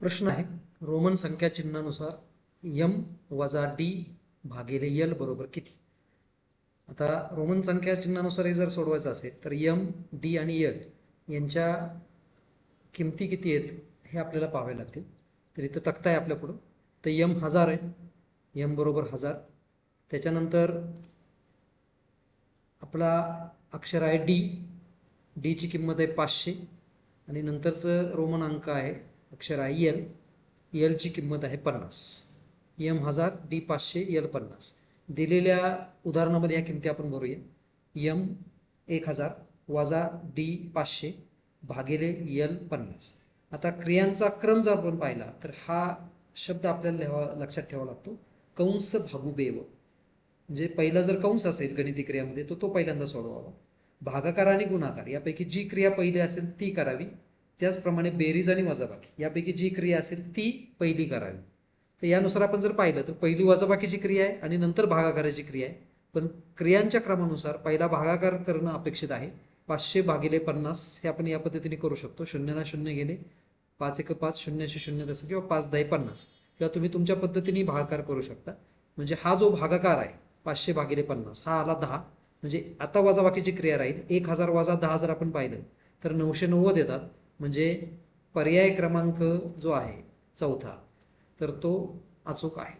प्रश्न आहे रोमन संख्या चिन्हानुसार यम वजा डी भागिले यल बरोबर किती. आता रोमन संख्या चिन्हानुसार हे जर सोडवायचं असेल तर यम डी आणि यल यांच्या किमती किती आहेत हे आपल्याला पाहावे लागतील. तर इथं तक्ता आहे आपल्या पुढं. तर यम 1000 आहे, यम बरोबर 1000. त्याच्यानंतर आपला अक्षर आहे डी, डीची किंमत आहे 500 आणि नंतरचं रोमन अंक आहे अक्षर आहे यल, यलची किंमत आहे 50. M 1000, D 500, L 50. दिलेल्या उदाहरणामध्ये या किमती आपण भरूया. यम 1000 वजा डी 500 भागिले यल 50. आता क्रियांचा क्रम जर आपण पाहिला तर हा शब्द आपल्याला लक्षात ठेवावा लागतो, कंस भागुबेव. म्हणजे पहिला जर कंस असेल गणिती क्रियामध्ये तो पहिल्यांदा सोडवावा. भागाकार आणि गुणाकार यापैकी जी क्रिया पहिली असेल ती करावी. त्याचप्रमाणे बेरीज आणि वजाबाकी यापैकी जी क्रिया असेल ती पहिली करावी. तर यानुसार आपण जर पाहिलं तर पहिली वजाबाकीची क्रिया आहे आणि नंतर भागाकाराची क्रिया आहे. पण क्रियांच्या क्रमानुसार पहिला भागाकार करणं अपेक्षित आहे. 500 भागिले 50 हे आपण या पद्धतीने करू शकतो. शून्याला शून्य गेले, 5 1 5, 0 0 जसं, किंवा 5 10 50, किंवा तुम्ही तुमच्या पद्धतीने भागाकार करू शकता. म्हणजे हा जो भागाकार आहे 500 भागिले 50 हा आला 10. म्हणजे आता वजाबाकीची क्रिया राहील. 1000 वजा 10 जर आपण पाहिलं तर 990 येतात. म्हणजे पर्याय क्रमांक जो आहे चौथा तर तो अचूक आहे.